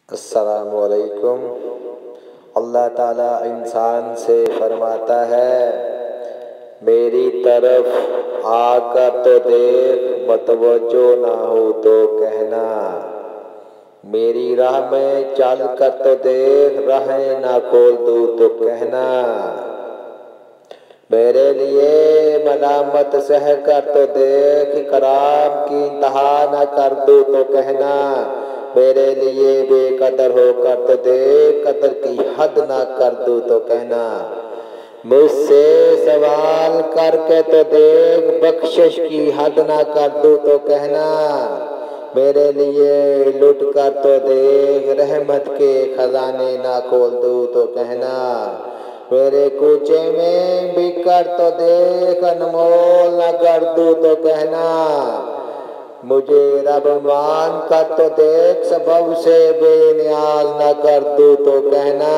अस्सलामुअलैकुम। अल्लाह ताला इंसान से फरमाता है, मेरी तरफ आकर तो देख, मतवज्जो ना हो तो कहना। मेरी राह में चल कर तो देख, राहें ना खोल दूँ तो कहना। मेरे लिए मलामत सह कर तो देख, कराम की इंतहा ना कर दूँ तो कहना। मेरे लिए बेकदर होकर तो देख, कदर की हद ना कर दूँ तो कहना। मुझसे सवाल करके तो देख, बख्शिश की हद ना कर दूँ तो कहना। मेरे लिए लुट कर तो देख, रहमत के खजाने ना खोल दूँ तो कहना। मेरे कूचे में बिकर तो देख, अनमोल न कर दूँ तो कहना। मुझे रब मान कर तो देख, सबब से बेनियाज न कर दूँ तो कहना।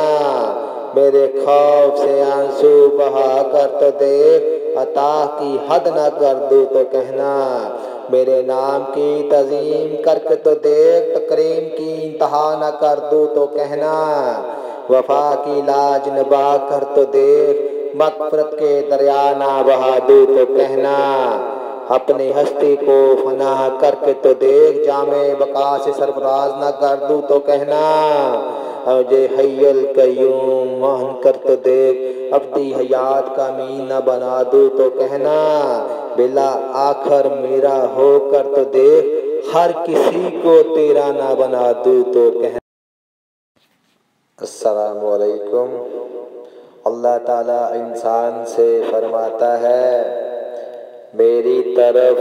मेरे खौफ से आंसू बहा कर तो देख, अता की हद न कर दूँ तो कहना। मेरे नाम की तज़ीम करके तो देख, तकरीम की इंतहा न कर दूँ तो कहना। वफा की लाज निभा कर तो देख, मग़फ़िरत के दरिया ना बहा दूँ तो कहना। अपनी हस्ती को फना करके तो देख, जामे बका से सरफराज न कर दूँ तो कहना। औजे हय्युल क़य्यूम महन कर तो देख, अब्दी हयात का मीन न बना दूँ तो कहना। बिला आखर मेरा हो कर तो देख, हर किसी को तेरा ना बना दूँ तो कहना। अस्सलामुअलैकुम। अल्लाह ताला इंसान से फरमाता है, मेरी तरफ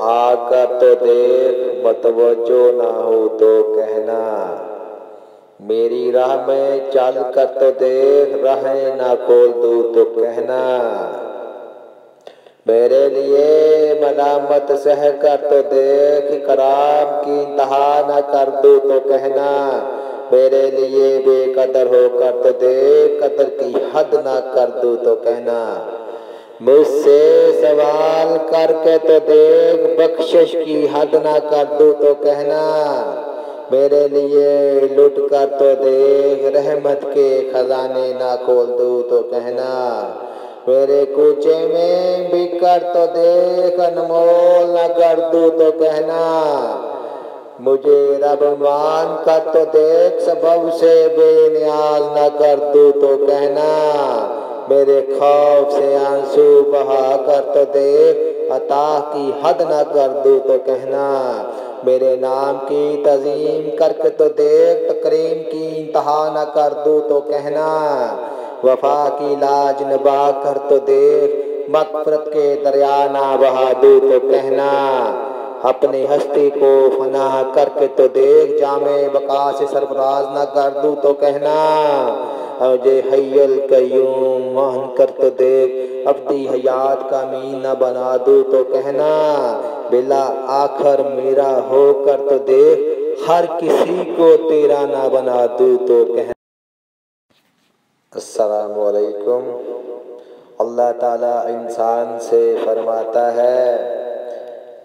आकर तो देख, मतवज्जो ना हो तो कहना। मेरी राह में चल कर तो देख, राहें ना खोल दूँ तो कहना। मेरे लिए मलामत सह कर तो देख, कराम की इंतहा ना कर दूँ तो कहना। मेरे लिए बेकदर होकर तो देख, कदर की हद ना कर दूँ तो कहना। मुझसे सवाल करके तो देख, बख्शिश की हद ना कर दूँ तो कहना। मेरे लिए लुट कर तो देख, रहमत के खजाने ना खोल दूँ तो कहना। मेरे कूचे में बिकर तो देख, अनमोल न कर दूँ तो कहना। मुझे रब मान कर तो देख, सबब से बेनियाज न कर दूँ तो कहना। मेरे खौफ से आंसू बहा कर तो देख, अता की हद न कर दूँ तो कहना। मेरे नाम की तज़ीम करके तो देख, तकरीम की इंतहा न कर दूँ तो कहना। वफा की लाज निभा कर तो देख, मग़फ़िरत के दरिया ना बहा दूँ तो कहना। अपनी हस्ती को फना करके तो देख, जामे बका से सरफराज न कर दूँ तो कहना। औजे हय्युल क़य्यूम महन कर तो देख, अब्दी हयात का मीन न बना दूँ तो कहना। बिला आखर मेरा हो कर तो देख, हर किसी को तेरा ना बना दूँ तो कहना। अस्सलामुअलैकुम। अल्लाह ताला इंसान से फरमाता है,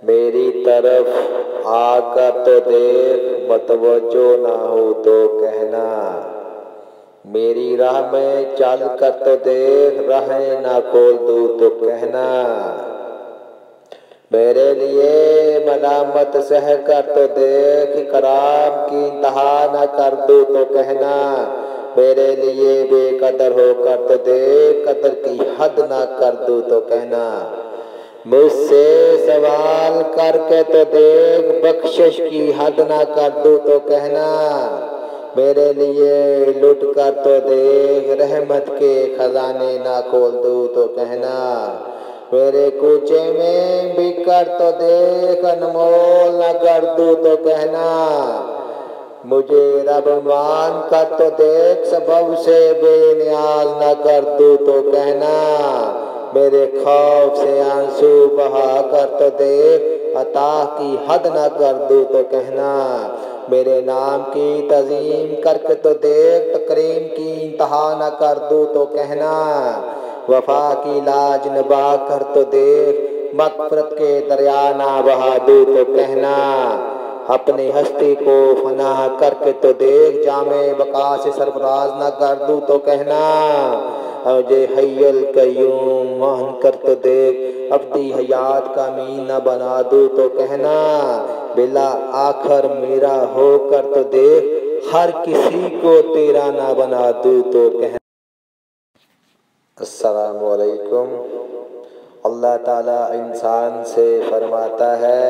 मेरी तरफ आकर तो देख, मतवज्जो ना हो तो कहना। मेरी राह में चल कर तो देख, राहें ना खोल दूँ तो कहना। मेरे लिए मलामत सह कर तो देख, कराम की इंतहा ना कर दूँ तो कहना। मेरे लिए बेकदर होकर तो देख, कदर की हद ना कर दूँ तो कहना। मुझसे सवाल करके तो देख, बख्शिश की हद ना कर दूँ तो कहना। मेरे लिए लुट कर तो देख, रहमत के खजाने ना खोल दूँ तो कहना। मेरे कूचे में बिकर तो देख, अनमोल न कर दूँ तो कहना। मुझे रब मान कर तो देख, सबब से बेनियाज न कर दूँ तो कहना। मेरे खौफ से आंसू बहा कर तो देख, अता की हद न कर दूँ तो कहना। मेरे नाम की तज़ीम करके तो देख, तकरीम की इंतहा न कर दूँ तो कहना। वफा की लाज निभा कर तो देख, मग़फ़िरत के दरिया ना बहा दूँ तो कहना। अपनी हस्ती को फना करके तो देख, जामे बका से सरफराज न कर दूं तो कहना, अवजे हय्युल कय्यूम मोहन कर तो देख, अब्दी हयात का मीन न बना दूं तो कहना, बिला आखर मेरा हो कर तो देख, हर किसी को तेरा ना बना दूं तो कहना। अस्सलामु अलैकुम। अल्लाह ताला इंसान से फरमाता है,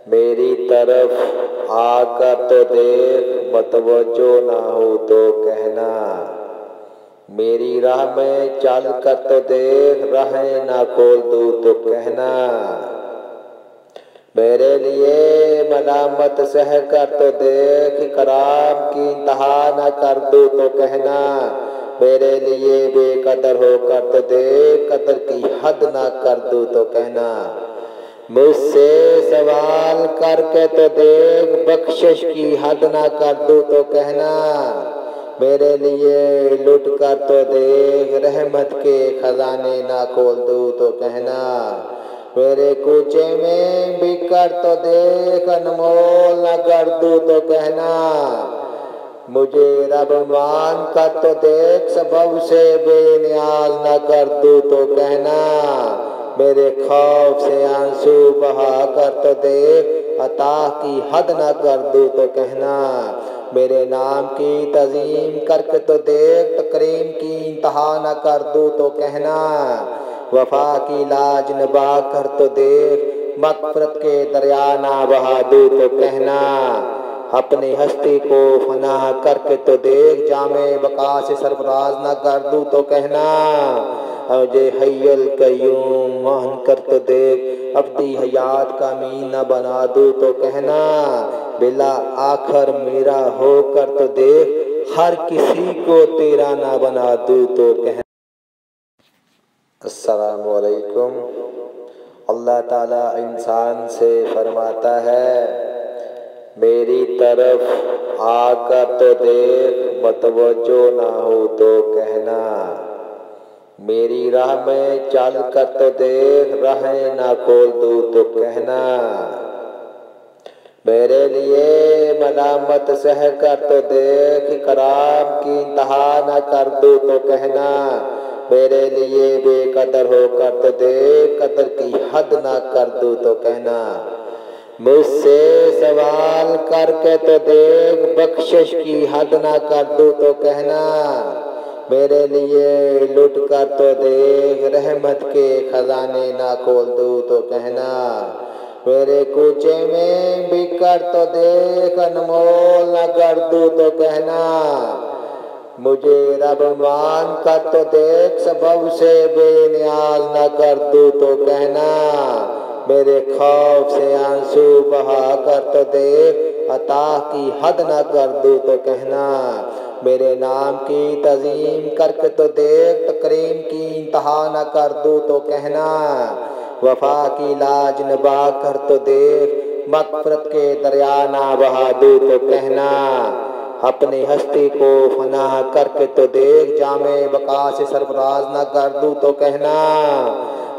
मेरी तरफ आकर तो देख, मतवज्जो ना हो तो कहना, मेरी राह में चल कर तो देख, राहें ना खोल दूं तो कहना, मेरे लिए मलामत सह कर तो देख, कराम की इंतहा ना कर दूं तो कहना, मेरे लिए बेकदर हो कर तो देख, कदर की हद ना कर दूं तो कहना, मुझसे सवाल करके तो देख, बख्शिश की हद ना कर दूं तो कहना, मेरे लिए लुट कर तो देख, रहमत के खजाने ना खोल दूं तो कहना, मेरे कूचे में बिकर तो देख, अनमोल न कर दूं तो कहना, मुझे रब मान कर तो देख, सबब से बेनियाज न कर दूं तो कहना, मेरे खौफ से आंसू बहा कर तो देख, अता की हद न कर दूं तो कहना, मेरे नाम की तज़ीम करके तो देख, तकरीम की इंतहा न कर दूं तो कहना, वफा की लाज निभा कर तो देख, मग़फ़िरत के दरिया ना बहा दूं तो कहना, अपनी हस्ती को फना करके तो देख, जामे बका से सरफराज न कर दूं तो कहना, अवजे हय्युल कय्यूम मोहन कर तो देख, अब्दी हयात का मीन न बना दूं तो कहना, बिला आखर मेरा हो कर तो देख, हर किसी को तेरा ना बना दूं तो कहना। अस्सलामु अलैकुम। अल्लाह ताला इंसान से फरमाता है, मेरी तरफ आकर तो देख, मतवज्जो ना हो तो कहना, मेरी राह में चल कर तो देख, राहें ना खोल दूं तो कहना, मेरे लिए मलामत सह कर तो देख, कराम की इंतहा ना कर दूं तो कहना, मेरे लिए बेकदर हो कर तो देख, कदर की हद ना कर दूं तो कहना, मुझसे सवाल करके तो देख, बख्शिश की हद ना कर दूं तो कहना, मेरे लिए लुट कर तो देख, रहमत के खजाने ना खोल दूं तो कहना, मेरे कूचे में बिकर तो देख, अनमोल न कर दूं तो कहना, मुझे रब मान कर तो देख, सबब से बेनियाज न कर दूं तो कहना, मेरे खौफ से आंसू बहा कर तो देख, अता की हद न कर दूं तो कहना, मेरे नाम की तज़ीम करके तो देख, तकरीम की इंतहा न कर दूं तो कहना, वफा की लाज निभा कर तो देख, मग़फ़िरत के दरिया ना बहा दूं तो कहना, अपनी हस्ती को फना करके तो देख, जामे बका से सरफराज न कर दूं तो कहना,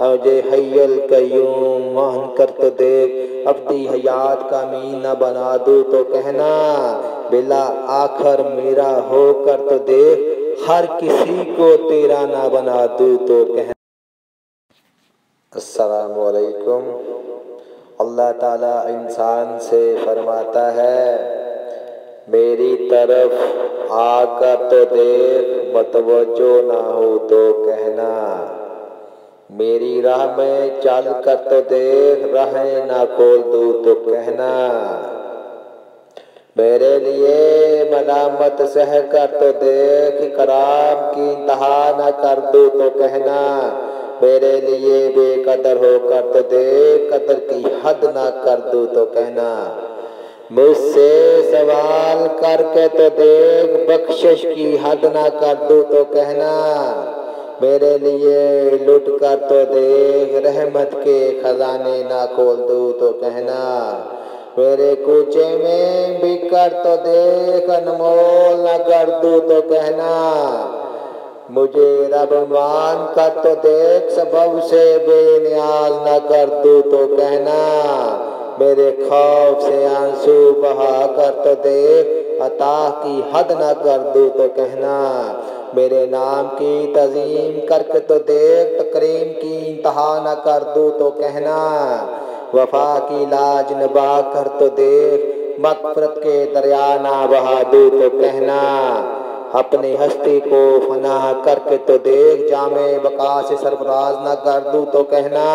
अवजे हय्युल कय्यूम मोहन कर तो देख, अब्दी हयात का मीन न बना दूं तो कहना, बिला आखर मेरा हो कर तो देख, हर किसी को तेरा ना बना दूं तो कहना। अस्सलामु अलैकुम। अल्लाह ताला इंसान से फरमाता है, मेरी तरफ आकर तो देख, मतवज्जो ना हो तो कहना, मेरी राह में चल कर तो देख, राहें ना खोल दूं तो कहना, मेरे लिए मलामत सह कर तो देख, कराम की इंतहा ना कर दूं तो कहना, मेरे लिए बेकदर हो कर तो देख, कदर की हद ना कर दूं तो कहना, मुझसे सवाल करके तो देख, बख्शिश की हद ना कर दूं तो कहना, मेरे लिए लुट कर तो देख, रहमत के खजाने ना खोल दूं तो कहना, मेरे कूचे में बिकर तो देख, अनमोल न कर दूं तो कहना, मुझे रब मान कर तो देख, सबब से बेनियाज न कर दूं तो कहना, मेरे खौफ से आंसू बहा कर तो देख, अता की हद ना कर दूँ तो कहना। मेरे नाम की तज़ीम करके तो देख, तकरीम की इंतहा न कर दूँ तो कहना। वफा की लाज निभा कर तो देख, मग़फ़िरत के दरिया ना बहा दूँ तो कहना। अपनी हस्ती को फना करके तो देख, जामे बका से सरफराज न कर दूँ तो कहना।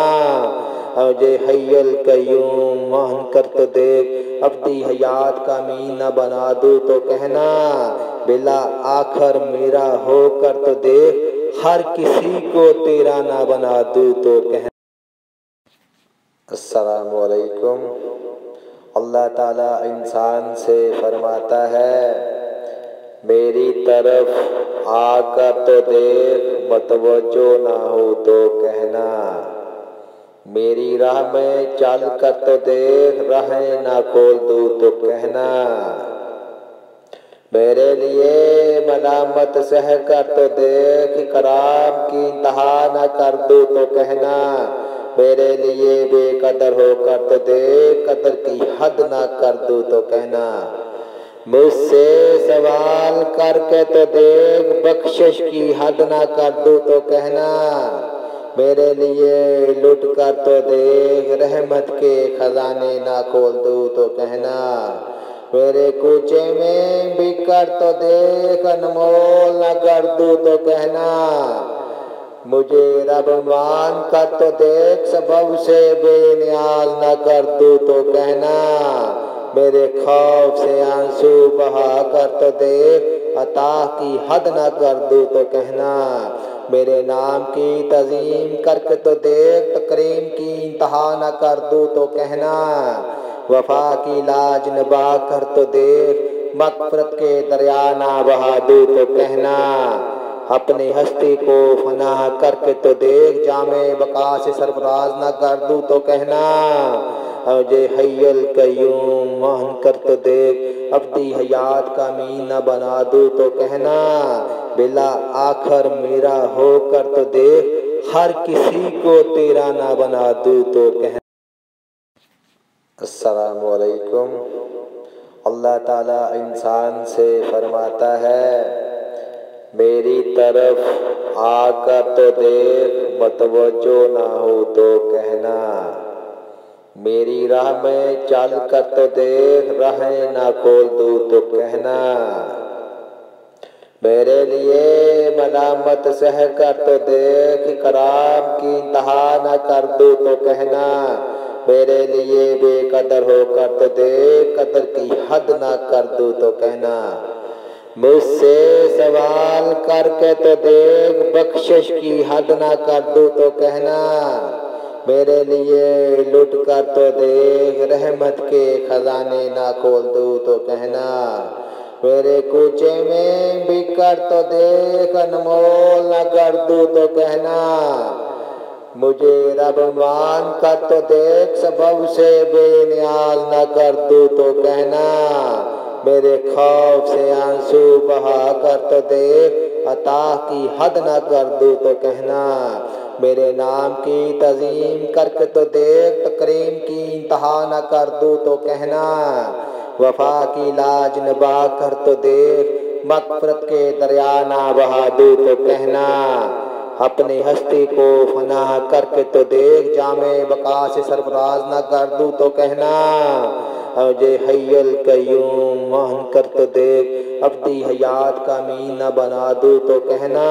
औजे हय्युल क़य्यूम महन कर तो देख, अब्दी हयात का मीन न बना दूँ तो कहना। बिला आखर मेरा हो कर तो देख, हर किसी को तेरा ना बना दूँ तो कहना। अस्सलामु अलैकुम। अल्लाह ताला इंसान से फरमाता है, मेरी तरफ आकर तो देख, मतवज्जो ना हो तो कहना। मेरी राह में चल कर तो देख, राहें ना खोल दूँ तो कहना। मेरे लिए मलामत सह कर तो देख, कराम की इंतहा ना कर दूँ तो कहना। मेरे लिए बेकदर हो कर तो देख, कदर की हद ना कर दूँ तो कहना। मुझसे सवाल करके तो देख, बख्शिश की हद ना कर दूँ तो कहना। मेरे लिए लुट कर तो देख, रहमत के खजाने ना खोल दूँ तो कहना। मेरे कूचे में बिक कर तो देख, अनमोल न कर दूँ तो कहना। मुझे रब मान कर तो देख, सबब से बेनियाज न कर दूँ तो कहना। मेरे खौफ से आंसू बहा कर तो देख, अता की हद न कर दूँ तो कहना। मेरे नाम की तज़ीम करके तो देख, तकरीम की इंतहा न कर दूँ तो कहना। वफा की लाज निभा कर तो देख, मग़फ़िरत के दरिया ना बहा दूँ तो कहना। अपनी हस्ती को फना करके तो देख, जामे बका से सरफराज न कर दूँ तो कहना। औजे हय्युल क़य्यूम महन कर तो देख, अब्दी हयात का मीन न बना दूँ तो कहना। बिला आखर मेरा हो कर तो देख, हर किसी को तेरा ना बना दूँ तो कहना। अस्सलामु अलैकुम। अल्लाह ताला इंसान से फरमाता है, मेरी तरफ आकर तो देख, मतवज्जो ना हो तो कहना। मेरी राह में चल कर तो देख, राहें ना खोल दूँ तो कहना। मेरे लिए मलामत सह कर तो देख, कराम की इंतहा न कर दूँ तो कहना। मेरे लिए बेकदर हो कर तो देख, कदर की हद ना कर दूँ तो कहना। मुझसे सवाल करके तो देख, बख्शिश की हद ना कर दूँ तो कहना। मेरे लिए लुट कर तो देख, रहमत के खजाने ना खोल दूँ तो कहना। मेरे कूचे में बिक कर तो देख, अनमोल न कर दूँ तो कहना। मुझे रब मान कर तो देख, सबब से बेनियाज न कर दूँ तो कहना। मेरे खौफ से आंसू बहा कर तो देख, अता की हद न कर दूँ तो कहना। मेरे नाम की तज़ीम करके तो देख, तकरीम की इंतहा न कर दूँ तो कहना। वफा की लाज निभा कर तो देख, मग़फ़िरत के दरिया ना बहा दूँ तो कहना। अपनी हस्ती को फना करके तो देख, जामे बका से सरफराज न कर दूँ तो कहना। औजे हय्युल क़य्यूम महन कर तो देख, अब्दी हयात का मीन न बना दूँ तो कहना।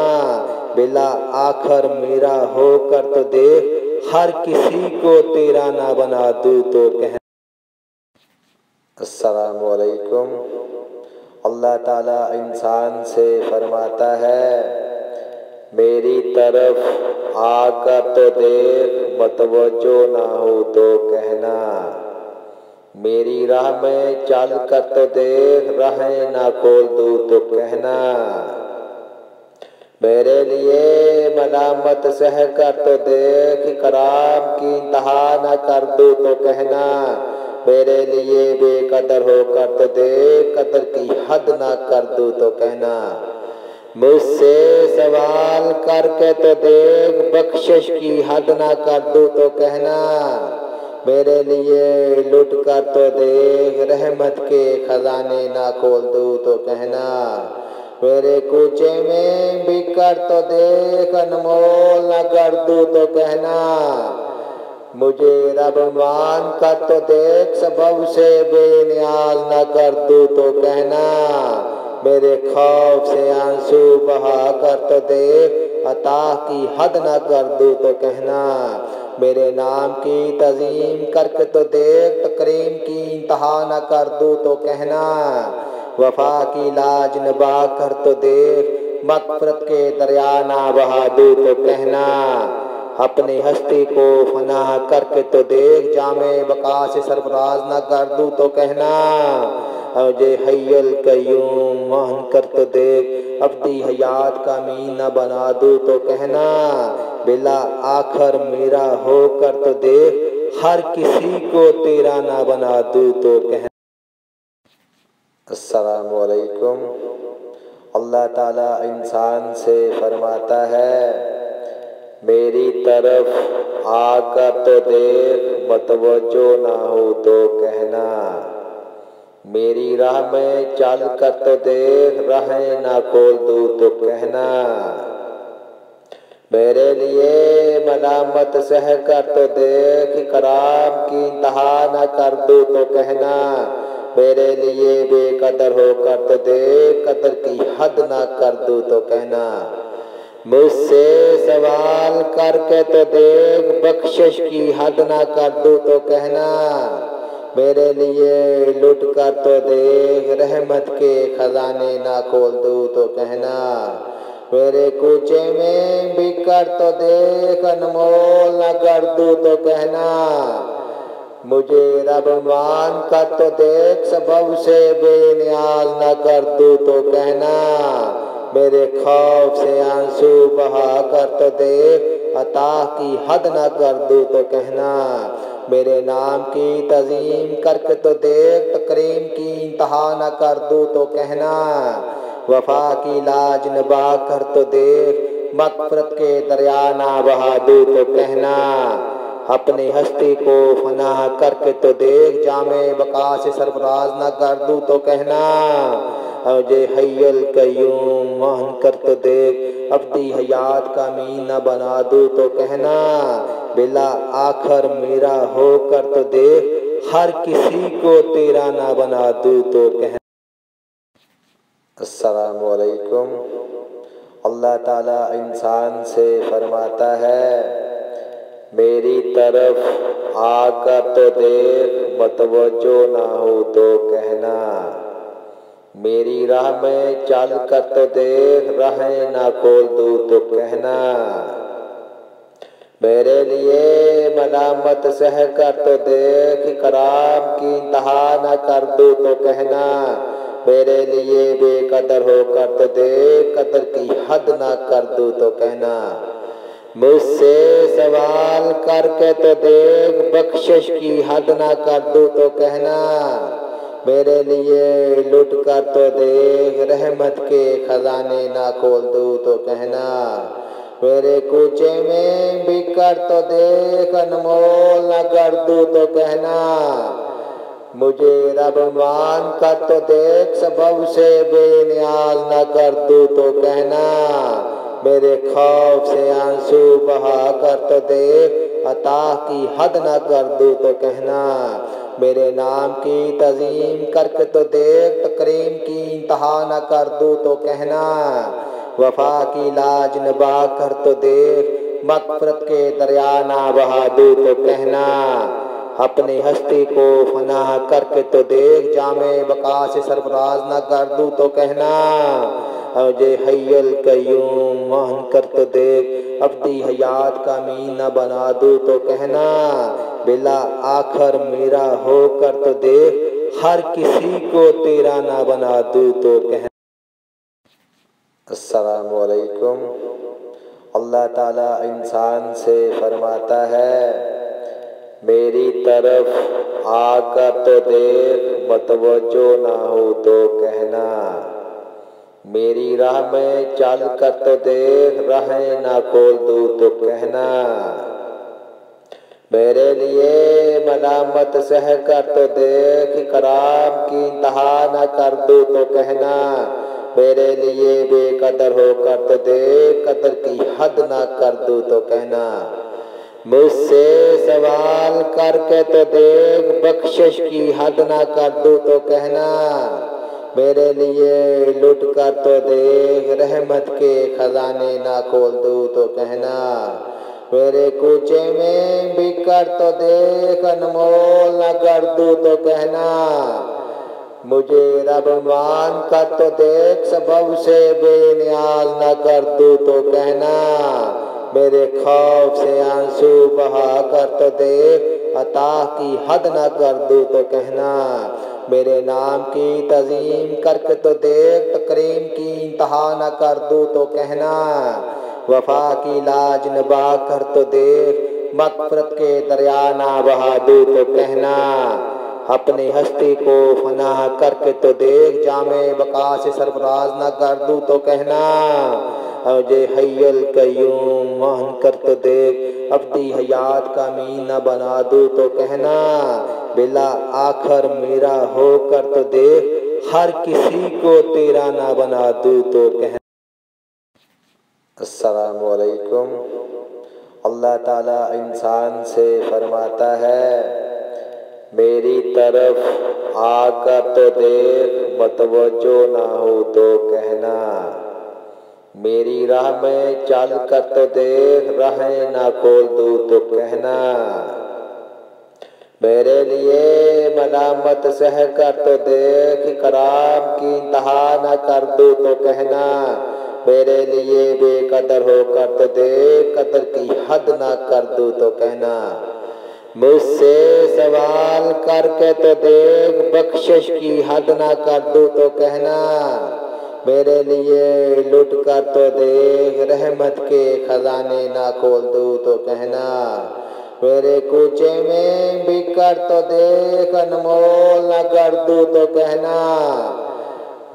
बिला आखर मेरा हो कर तो देख, हर किसी को तेरा ना बना दूँ तो कहना। अस्सलामु अलैकुम। अल्लाह ताला इंसान से फरमाता है, मेरी तरफ आकर तो देख, मतवज्जो ना हो तो कहना। मेरी राह में चल कर तो देख, राहें ना खोल दूँ तो कहना। मेरे लिए मलामत सह कर तो देख, कराम की इंतहा न कर दूँ तो कहना। मेरे लिए बेकदर हो कर तो देख, कदर की हद ना कर दूँ तो कहना। मुझसे सवाल करके तो देख, बख्शिश की हद ना कर दूँ तो कहना। मेरे लिए लुट कर तो देख, रहमत के खजाने ना खोल दूँ तो कहना। मेरे कूचे में बिक कर तो देख, अनमोल न कर दूँ तो कहना। मुझे रब मान कर तो देख, सबब से बेनियाज न कर दूँ तो कहना। मेरे खौफ से आंसू बहा कर तो देख, अता की हद न कर दूँ तो कहना। मेरे नाम की तज़ीम करके तो देख, तकरीम की इंतहा न कर दूँ तो कहना। वफा की लाज निभा कर तो देख, मग़फ़िरत के दरिया ना बहा दूँ तो कहना। अपनी हस्ती को फना करके तो देख, जामे बका से सरफराज न कर दूँ तो कहना। औजे हय्युल क़य्यूम महन कर तो देख, अब्दी हयात का मीन न बना दूँ तो कहना। बिला आखर मेरा हो कर तो देख, हर किसी को तेरा ना बना दूँ तो कहना। अस्सलामु अलैकुम। अल्लाह ताला इंसान से फरमाता है, मेरी तरफ आकर तो देख, मतवज्जो ना हो तो कहना। मेरी राह में चल कर तो देख, राहें ना खोल दूँ तो कहना। मेरे लिए मलामत सह कर तो देख, कराम की इंतहा न कर दूँ तो कहना। मेरे लिए बेकदर हो कर तो देख, कदर की हद ना कर दूँ तो कहना। मुझसे सवाल करके तो देख, बख्शिश की हद ना कर दूँ तो कहना। मेरे लिए लुट कर तो देख, रहमत के खजाने ना खोल दूँ तो कहना। मेरे कूचे में बिक कर तो देख, अनमोल न कर दूँ तो कहना। मुझे रब मान कर तो देख, सबब से बेनियाज न कर दूँ तो कहना। मेरे खौफ से आंसू बहा कर तो देख, अता की हद न कर दूँ तो कहना। मेरे नाम की तज़ीम करके तो देख, तकरीम की इंतहा न कर दूँ तो कहना। वफा की लाज निभा कर तो देख, मग़फ़िरत के दरिया ना बहा दूँ तो कहना। अपनी हस्ती को फना करके तो देख, जामे बका से सरफराज न कर दूँ तो कहना। औजे हय्युल क़य्यूम महन कर तो देख, अब्दी हयात का मीन न बना दूँ तो कहना। बिला आखर मेरा हो कर तो देख, हर किसी को तेरा ना बना दूँ तो कहना। अस्सलामु अलैकुम। अल्लाह ताला इंसान से फरमाता है, मेरी तरफ आकर तो देख, मतवज्जो ना हो तो कहना। मेरी राह में चल कर तो देख, राहें ना खोल दूँ तो कहना। मेरे लिए मलामत सह कर तो देख, कराम की इंतहा न कर दूँ तो कहना। मेरे लिए बेकदर हो कर तो देख, कदर की हद ना कर दूँ तो कहना। मुझसे सवाल करके तो देख, बख्शिश की हद ना कर दूँ तो कहना। मेरे लिए लुट कर तो देख, रहमत के खजाने ना खोल दूँ तो कहना। मेरे कूचे में बिक कर तो देख, अनमोल न कर दूँ तो कहना। मुझे रब मान कर तो देख, सबब से बेनियाज न कर दूँ तो कहना। मेरे खौफ से आंसू बहा कर तो देख, अता की हद न कर दूँ तो कहना। मेरे नाम की तज़ीम करके तो देख, तकरीम की इंतहा न कर दूँ तो कहना। वफा की लाज निभा कर तो देख, मग़फ़िरत के दरिया ना बहा दूँ तो कहना। अपनी हस्ती को फना करके तो देख, जामे बका से सरफराज न कर दूँ तो कहना। औजे हय्युल क़य्यूम महन कर तो देख, अब्दी हयात का मीन न बना दूँ तो कहना। बिला आखर मेरा हो कर तो देख, हर किसी को तेरा ना बना दूँ तो कहना। अस्सलामु अलैकुम। अल्लाह ताला इंसान से फरमाता है, मेरी तरफ आकर तो देख, मतवज्जो ना हो तो कहना। मेरी राह में चल कर तो देख, राहें ना खोल दूँ तो कहना। मेरे लिए मलामत सह कर तो देख, कराम की इंतहा न कर दूं तो कहना। मेरे लिए बेकदर होकर तो देख, कदर की हद न कर दूं तो कहना। मुझसे सवाल करके तो देख, बख्शिश की हद न कर दूं तो कहना। मेरे लिए लुट कर तो देख, रहमत के खजाने ना खोल दूं तो कहना। मेरे कूचे में बिकर तो देख, अनमोल न कर दूं तो कहना। मुझे रब मान कर तो देख, सबब से बेनियाज न कर दूं तो कहना। मेरे खौफ से आंसू बहा कर तो देख, अता की हद न कर दूं तो कहना। मेरे नाम की तज़ीम करके तो देख, तकरीम की इंतहा न कर दूं तो कहना। वफा की लाज निभा कर तो देख, मग़फ़िरत के दरिया ना बहा दूं तो कहना। अपनी हस्ती को फना करके तो देख, जामे बका से सरफराज न कर दूं तो कहना। औजे हय्युल क़य्यूम महन कर तो देख, अब्दी हयात का मीन न बना दूं तो कहना। बिला आखर मेरा हो कर तो देख, हर किसी को तेरा ना बना दूं तो कहना। अस्सलामु अलैकुम। अल्लाह ताला इंसान से फरमाता है, मेरी तरफ आकर तो देख, मतवज्जो ना हो तो कहना। मेरी राह में चल कर तो देख, राहें ना खोल दूं तो कहना। मेरे लिए मलामत सह कर तो देख, कराम की इंतहा न कर दूं तो कहना। मेरे लिए बेकदर होकर तो देख, कदर की हद न कर दूं तो कहना। मुझसे सवाल करके तो देख, बख्शिश की हद न कर दूं तो कहना। मेरे लिए लुट कर तो देख, रहमत के खजाने ना खोल दूं तो कहना। मेरे कूचे में बिकर तो देख, अनमोल न कर दूं तो कहना।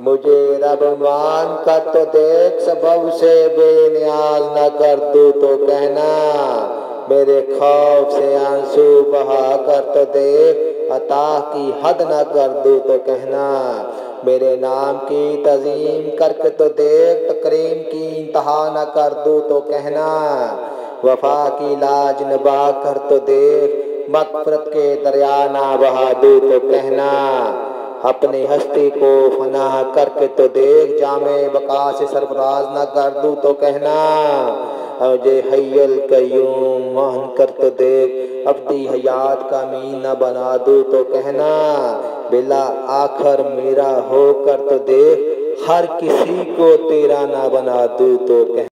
मुझे रब मान कर तो देख, सबब से बेनियाज न कर दूं तो कहना। मेरे खौफ से आंसू बहा कर तो देख, अता की हद न कर दूं तो कहना। मेरे नाम की तज़ीम करके तो देख, तकरीम की इंतहा न कर दूं तो कहना। वफा की लाज निभा कर तो देख, मग़फ़िरत के दरिया ना बहा दूं तो कहना। अपनी हस्ती को फना करके तो देख, जामे बका से सरफराज न कर दूं तो कहना। औजे हय्युल क़य्यूम महन कर तो देख, अब्दी हयात का मीन न बना दूं तो कहना। बिला आखर मेरा हो कर तो देख, हर किसी को तेरा ना बना दूं तो कहना।